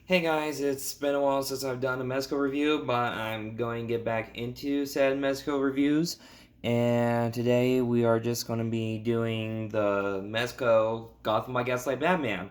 Hey guys, it's been a while since I've done a Mezco review, but I'm going to get back into said Mezco reviews. And today we are just going to be doing the Mezco Gotham by Gaslight Batman.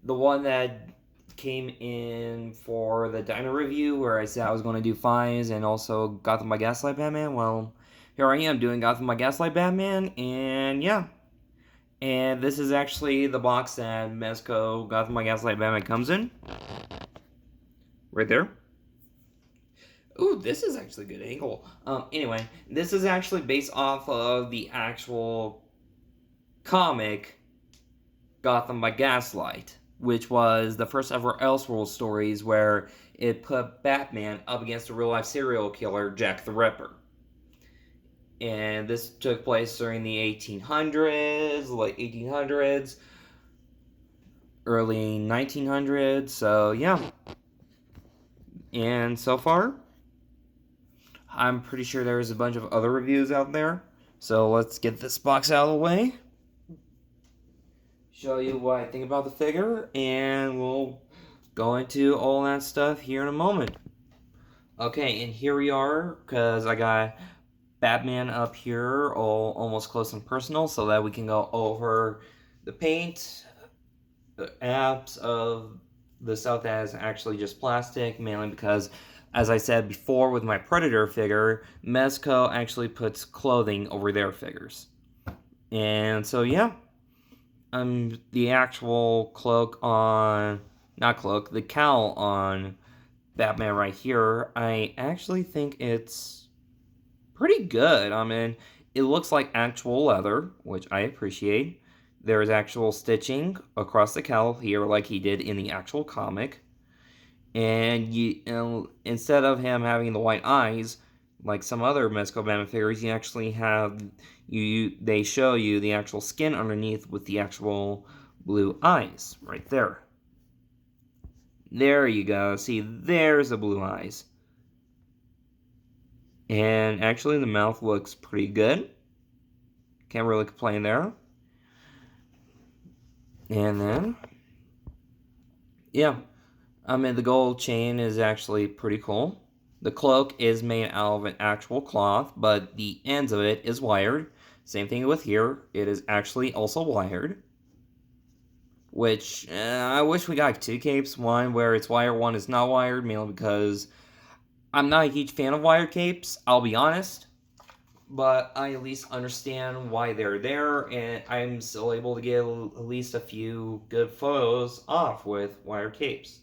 The one that came in for the Diner review where I said I was going to do Fines and also Gotham by Gaslight Batman. Well, here I am doing Gotham by Gaslight Batman, and yeah. And this is actually the box that Mezco Gotham by Gaslight Batman comes in. Right there. Ooh, this is actually a good angle. Anyway, this is actually based off of the actual comic Gotham by Gaslight, which was the first ever Elseworld stories where it put Batman up against a real life serial killer, Jack the Ripper. And this took place during the 1800s, late 1800s, early 1900s. So, yeah. And so far, I'm pretty sure there's a bunch of other reviews out there. So let's get this box out of the way. Show you what I think about the figure, and we'll go into all that stuff here in a moment. Okay, and here we are, because I got Batman up here, all almost close and personal, so that we can go over the paint, the apps of the stuff that is actually just plastic, mainly because, as I said before with my Predator figure, Mezco actually puts clothing over their figures. And so, yeah, the actual cloak on, not cloak, the cowl on Batman right here, I actually think it's pretty good. I mean, it looks like actual leather, which I appreciate. There's actual stitching across the cowl here, like he did in the actual comic. And instead of him having the white eyes, like some other Mezco Batman figures, you actually have they show you the actual skin underneath with the actual blue eyes right there. There you go. See, there's the blue eyes. And actually, the mouth looks pretty good. Can't really complain there. And then, yeah, I mean, the gold chain is actually pretty cool. The cloak is made out of an actual cloth, but the ends of it is wired. Same thing with here. It is actually also wired. Which, I wish we got two capes. One where it's wired, one is not wired, mainly because I'm not a huge fan of wired capes, I'll be honest. But I at least understand why they're there, and I'm still able to get at least a few good photos off with wired capes.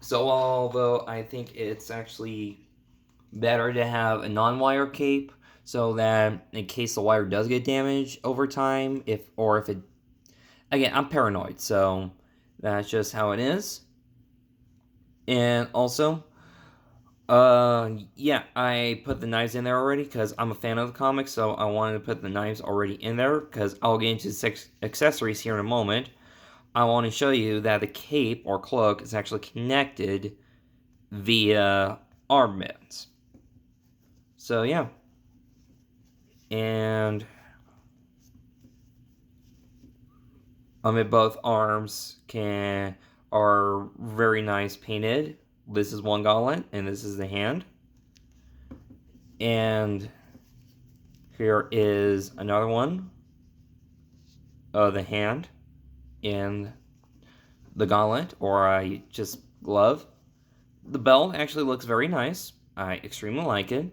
So although I think it's actually better to have a non-wire cape so that in case the wire does get damaged over time, if it, again, I'm paranoid, so that's just how it is. And also, yeah, I put the knives in there already because I'm a fan of the comics, so I wanted to put the knives already in there because I'll get into six accessories here in a moment. I want to show you that the cape or cloak is actually connected via armbands. So yeah, and both arms are very nice painted. This is one gauntlet, and this is the hand. And here is another one of the hand and the gauntlet, or I just glove. The belt actually looks very nice. I extremely like it,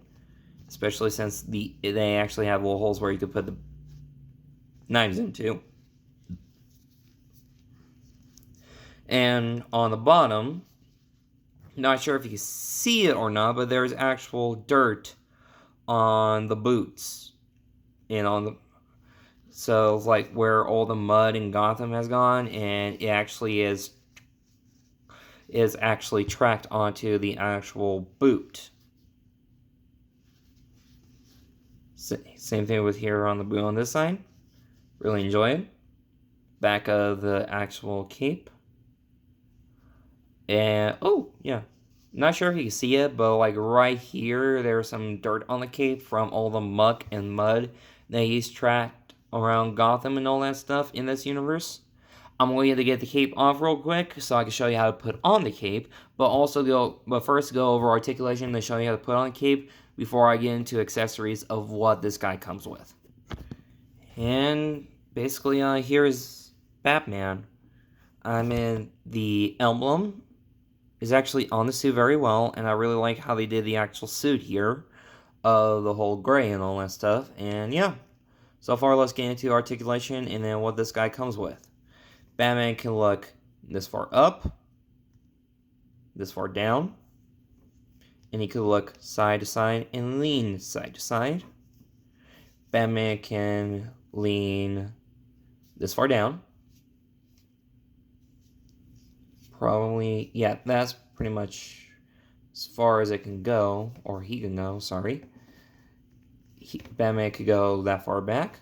especially since they actually have little holes where you could put the knives into. And on the bottom, not sure if you can see it or not, but there's actual dirt on the boots and on the, so like where all the mud in Gotham has gone, and it actually is actually tracked onto the actual boot. Same thing with here on the boot on this side. Really enjoy it. Back of the actual cape. And, oh, yeah. Not sure if you can see it, but like right here, there's some dirt on the cape from all the muck and mud that he's tracked around Gotham and all that stuff in this universe. I'm going to get the cape off real quick so I can show you how to put on the cape, but first go over articulation and show you how to put on the cape before I get into accessories of what this guy comes with. And basically, here's Batman. I mean, the emblem is actually on the suit very well, and I really like how they did the actual suit here, the whole gray and all that stuff. And yeah, so far let's get into articulation and then what this guy comes with. Batman can look this far up, this far down, and he could look side to side and lean side to side. Batman can lean this far down. Probably, yeah, that's pretty much as far as it can go, or he can go, sorry. Batman could go that far back.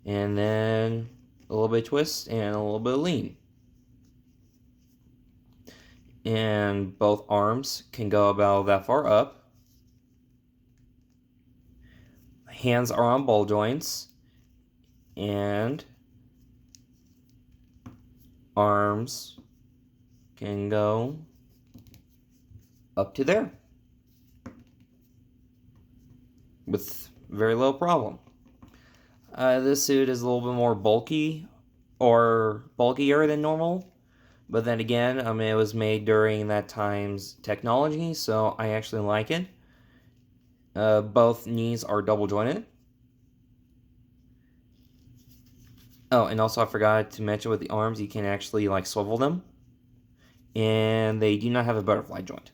And then a little bit of twist and a little bit of lean. And both arms can go about that far up. Hands are on ball joints. And arms can go up to there with very little problem. This suit is a little bit more bulky or bulkier than normal, but then again, I mean, it was made during that time's technology, so I actually like it. Both knees are double jointed. Oh, and also I forgot to mention with the arms, you can actually like swivel them, and they do not have a butterfly joint.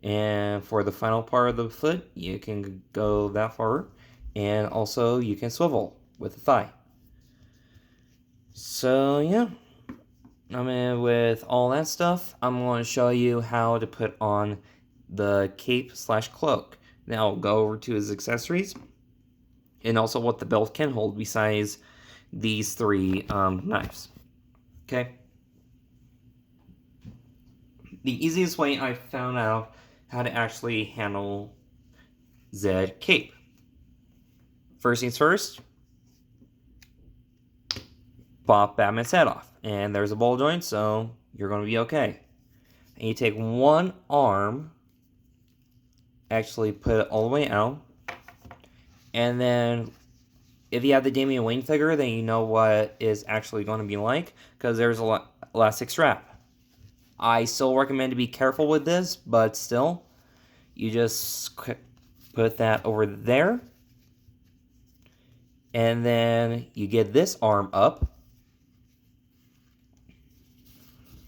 And for the final part of the foot, you can go that far, and also you can swivel with the thigh. So yeah, I mean, with all that stuff, I'm going to show you how to put on the cape/cloak. Now I'll go over to his accessories, and also what the belt can hold besides these three knives. Okay. The easiest way I found out how to actually handle the cape. First things first, pop Batman's head off. And there's a ball joint, so you're going to be okay. And you take one arm, actually put it all the way out, and then if you have the Damian Wayne figure, then you know what is actually going to be like, because there's an elastic strap. I still recommend to be careful with this, but still, you just put that over there, and then you get this arm up.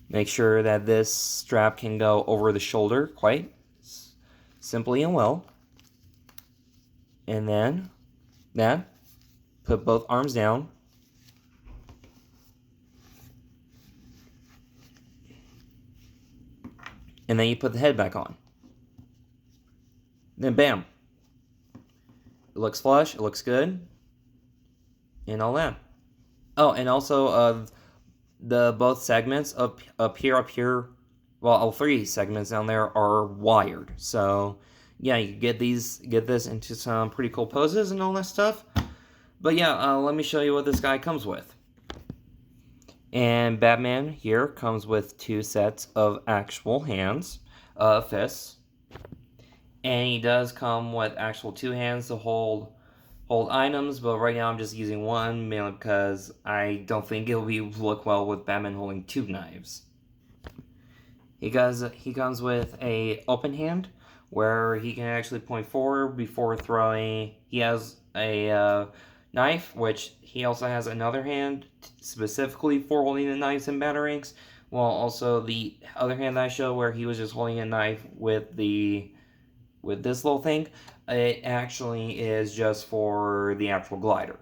Make sure that this strap can go over the shoulder quite simply and well. And then that, put both arms down. And then you put the head back on. Then bam. It looks flush, it looks good. And all that. Oh, and also the both segments up here, well, all three segments down there are wired. So yeah, you get this into some pretty cool poses and all that stuff. But yeah, let me show you what this guy comes with. And Batman here comes with 2 sets of actual hands, fists. And he does come with actual 2 hands to hold items, but right now I'm just using one, mainly because I don't think it'll look well with Batman holding 2 knives. He comes with a open hand, where he can actually point forward before throwing. He has a knife, which he also has another hand specifically for holding the knives and batarangs, while also the other hand that I showed where he was just holding a knife with this little thing, it actually is just for the actual glider.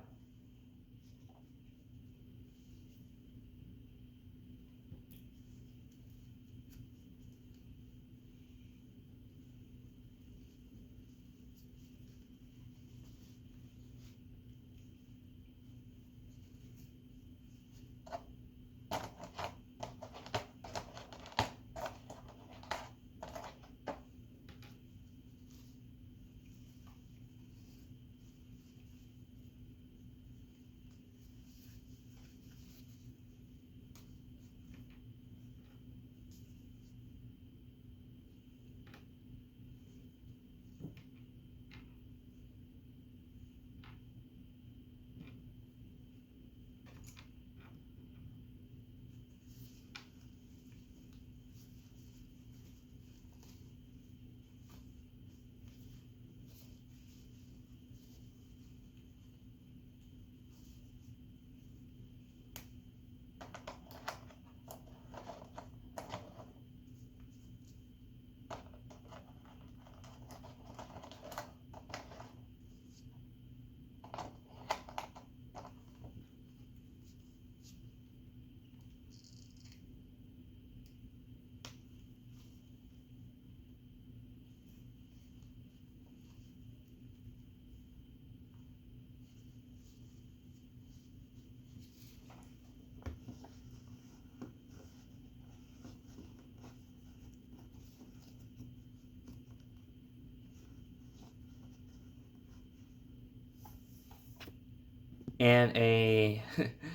and a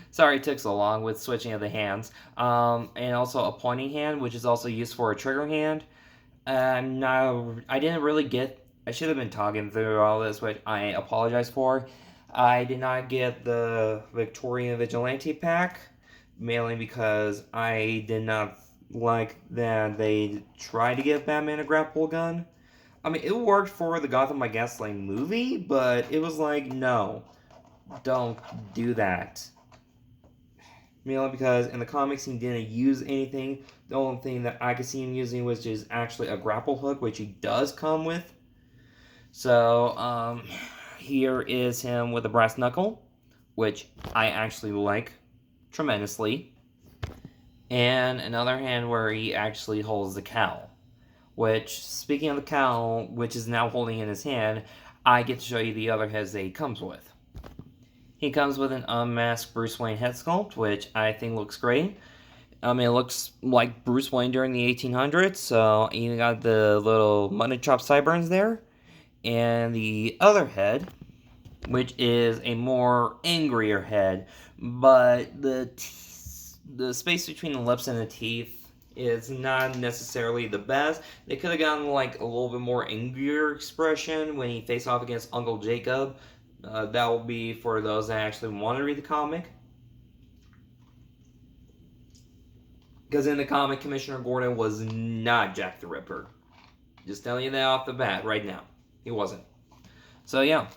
sorry it took so long with switching of the hands, and also a pointing hand, which is also used for a trigger hand. I didn't really get. I should have been talking through all this, which I apologize for. I did not get the Victorian Vigilante pack, mainly because I did not like that they tried to give Batman a grapple gun. I mean, it worked for the Gotham by Gaslight movie, but it was like, no, don't do that. Mainly because in the comics he didn't use anything. The only thing that I could see him using was just actually a grapple hook, which he does come with. So, here is him with a brass knuckle, which I actually like tremendously. And another hand where he actually holds the cowl. Which, speaking of the cowl, which is now holding in his hand, I get to show you the other heads that he comes with. He comes with an unmasked Bruce Wayne head sculpt, which I think looks great. I mean, it looks like Bruce Wayne during the 1800s, so you got the little mutton chop sideburns there. And the other head, which is a more angrier head, but the space between the lips and the teeth is not necessarily the best. They could have gotten like a little bit more angrier expression when he faced off against Uncle Jacob. That will be for those that actually want to read the comic. Because in the comic, Commissioner Gordon was not Jack the Ripper. Just telling you that off the bat right now. He wasn't. So yeah.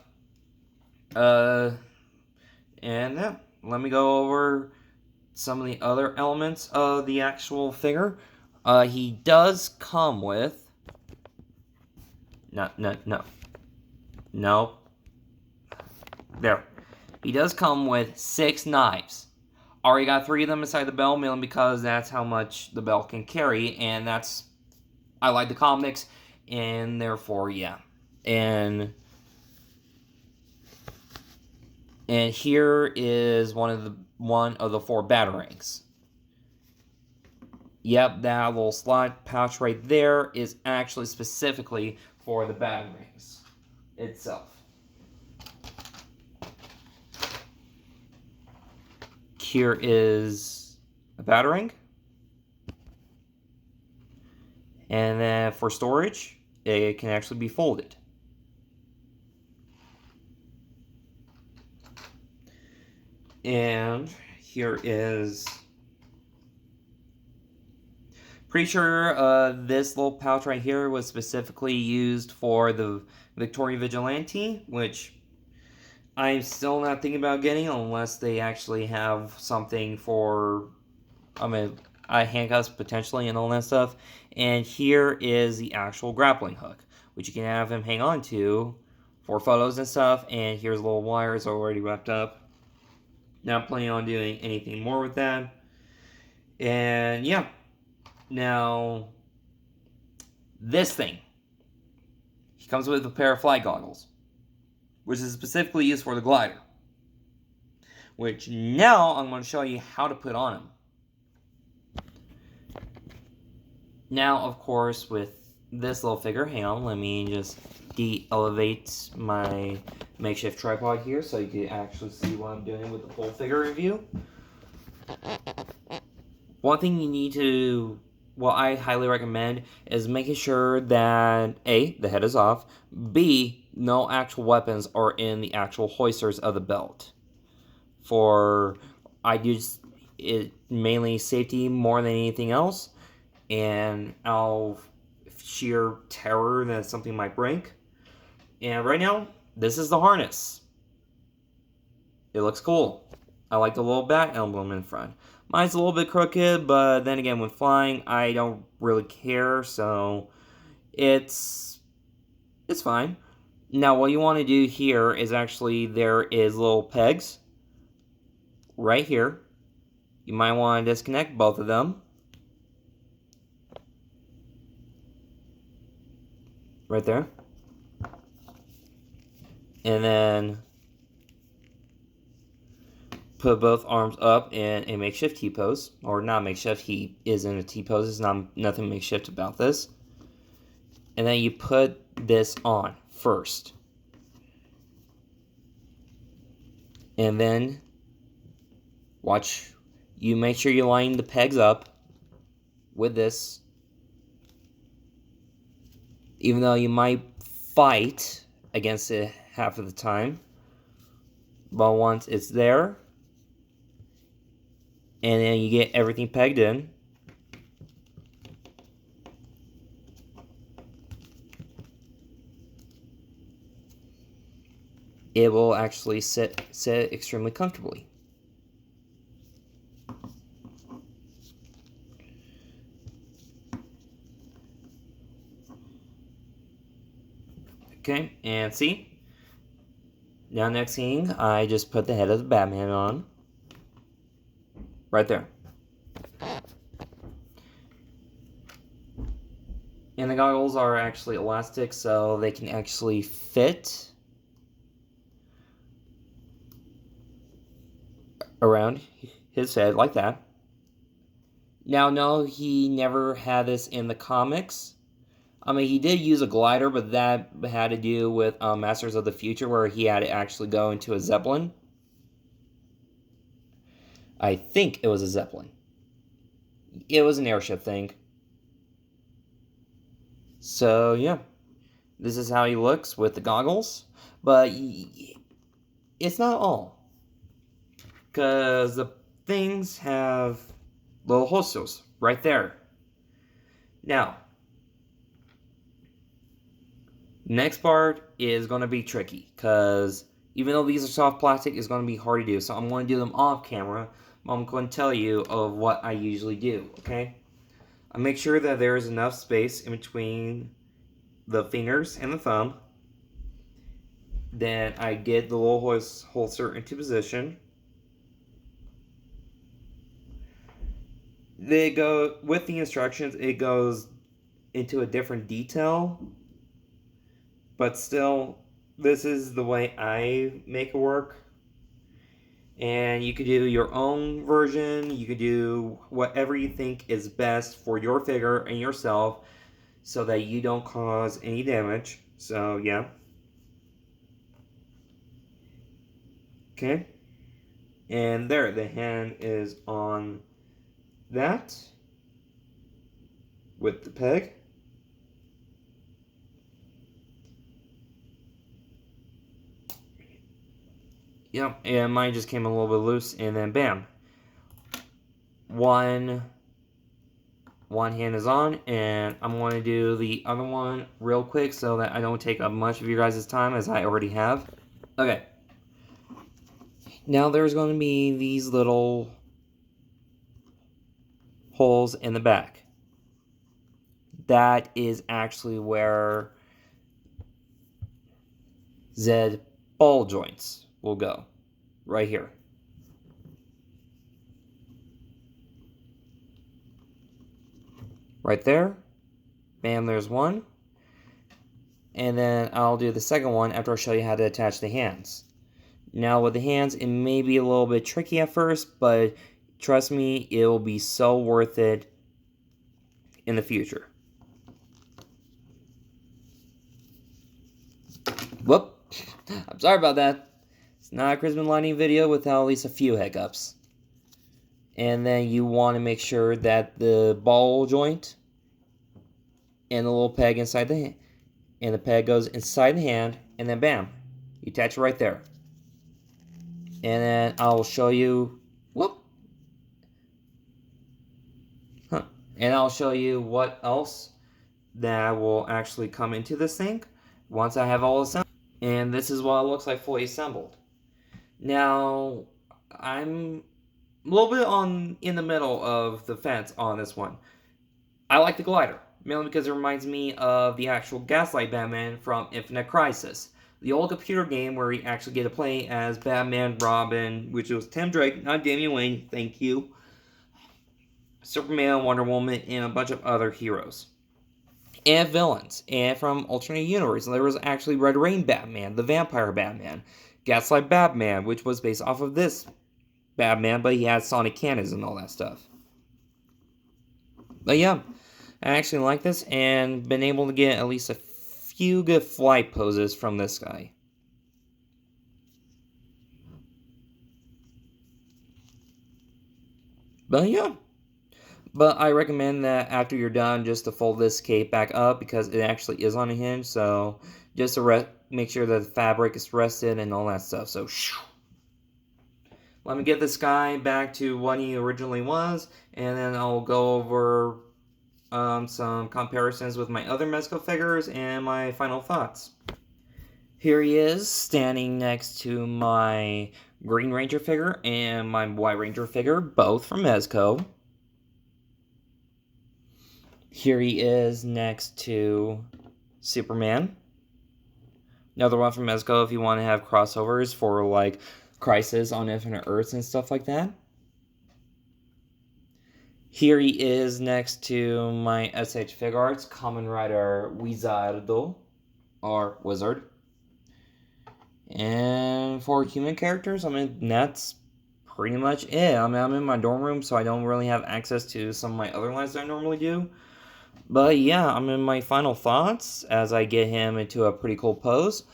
And yeah, let me go over some of the other elements of the actual figure. He does come with... No. There. He does come with 6 knives. Already got 3 of them inside the belt, mainly because that's how much the belt can carry, and that's... I like the comics, and therefore, yeah. And here is one of the 4 batarangs. Yep, that little slot pouch right there is actually specifically for the batarangs itself. Here is a batarang. And then for storage, it can actually be folded. And here is... Pretty sure this little pouch right here was specifically used for the Victorian Vigilante, which I'm still not thinking about getting unless they actually have something for, handcuffs potentially and all that stuff. And here is the actual grappling hook, which you can have him hang on to for photos and stuff. And here's little wires already wrapped up. Not planning on doing anything more with that. And yeah. Now, this thing. He comes with a pair of flight goggles, which is specifically used for the glider. Which now I'm going to show you how to put on him. Now, of course, with this little figure, hang on, let me just de-elevate my makeshift tripod here so you can actually see what I'm doing with the full figure review. One thing you need to, I highly recommend is making sure that A, the head is off, B, no actual weapons are in the actual hoisters of the belt. I use it mainly safety more than anything else, and out of sheer terror that something might break. And right now, this is the harness. It looks cool. I like the little bat emblem in front. Mine's a little bit crooked, but then again, when flying, I don't really care, so it's fine. Now, what you want to do here is actually, there is little pegs right here. You might want to disconnect both of them. Right there. And then put both arms up in a makeshift T-pose, or not makeshift, he is in a T-pose, there's nothing makeshift about this. And then you put this on first. And then watch, you make sure you line the pegs up with this. Even though you might fight against it half of the time. But once it's there, and then you get everything pegged in, it will actually sit extremely comfortably. Okay, and see? Now next thing, I just put the head of the Batman on. Right there. And the goggles are actually elastic, so they can actually fit around his head like that. Now, no, he never had this in the comics. I mean, he did use a glider, but that had to do with Masters of the Future, where he had to actually go into a Zeppelin. I think it was a Zeppelin. It was an airship thing. So, yeah. This is how he looks with the goggles. But it's not all. Because the things have little holsters right there. Now, next part is going to be tricky. Because even though these are soft plastic, it's going to be hard to do. So I'm going to do them off camera. I'm going to tell you of what I usually do. Okay? I make sure that there is enough space in between the fingers and the thumb. Then I get the little holster into position. They go with the instructions, it goes into a different detail, but still, this is the way I make it work. And you could do your own version. You could do whatever you think is best for your figure and yourself, so that you don't cause any damage. So yeah. Okay. And there, the hand is on that with the peg. Yep, and mine just came a little bit loose, and then bam. One hand is on, and I'm going to do the other one real quick so that I don't take up much of your guys' time, as I already have. Okay. Now there's going to be these little holes in the back. That is actually where Z ball joints will go. Right here. Right there. Bam, there's one. And then I'll do the second one after I show you how to attach the hands. Now with the hands, it may be a little bit tricky at first, but trust me, it will be so worth it in the future. Whoop. I'm sorry about that. It's not a Christmas lighting video without at least a few hiccups. And then you want to make sure that the ball joint and the little peg inside the hand, and the peg goes inside the hand, and then bam, you attach it right there. And then I'll show you, and I'll show you what else that will actually come into this thing once I have all assembled. And this is what it looks like fully assembled. Now, I'm a little bit in the middle of the fence on this one. I like the glider, mainly because it reminds me of the actual Gaslight Batman from Infinite Crisis. The old computer game where you actually get to play as Batman, Robin, which was Tim Drake, not Damian Wayne, thank you, Superman, Wonder Woman, and a bunch of other heroes. And villains. And from alternate universe, there was actually Red Rain Batman, the Vampire Batman, Gaslight Batman, which was based off of this Batman, but he had sonic cannons and all that stuff. But yeah, I actually like this and been able to get at least a few good flight poses from this guy. But yeah. But I recommend that after you're done, just to fold this cape back up because it actually is on a hinge. So just to make sure that the fabric is rested and all that stuff. So let me get this guy back to what he originally was, and then I'll go over some comparisons with my other Mezco figures and my final thoughts. Here he is, standing next to my Green Ranger figure and my White Ranger figure, both from Mezco. Here he is next to Superman. Another one from Mezco if you want to have crossovers for like Crisis on Infinite Earths and stuff like that. Here he is next to my SH Figuarts Kamen Rider Wizardo, or Wizard. And for human characters, I mean, that's pretty much it. I mean, I'm in my dorm room, so I don't really have access to some of my other lines that I normally do. But yeah, I'm in my final thoughts as I get him into a pretty cool pose.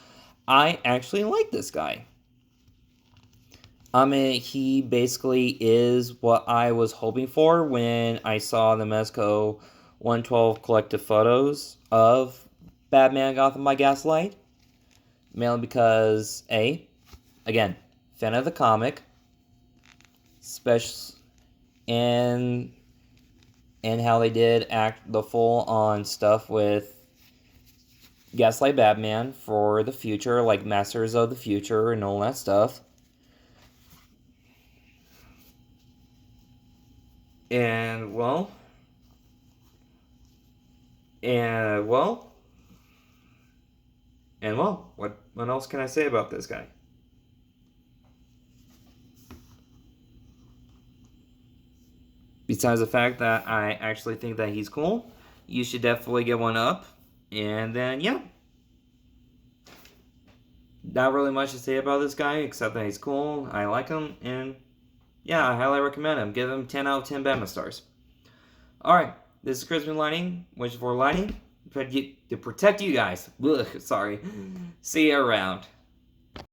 I actually like this guy. I mean, he basically is what I was hoping for when I saw the Mezco 112 collective photos of Batman Gotham by Gaslight. Mainly because, again, fan of the comic, special, and how they did act the full-on stuff with Gaslight Batman for the future, like Masters of the Future and all that stuff. And well, what else can I say about this guy? Besides the fact that I actually think that he's cool, you should definitely get one up. And then, yeah. Not really much to say about this guy, except that he's cool, I like him, and yeah, I highly recommend him. Give him 10 out of 10 Batman stars. Alright, this is Crispin Lighting, wishing for lighting, to protect you guys. Ugh, sorry. See you around.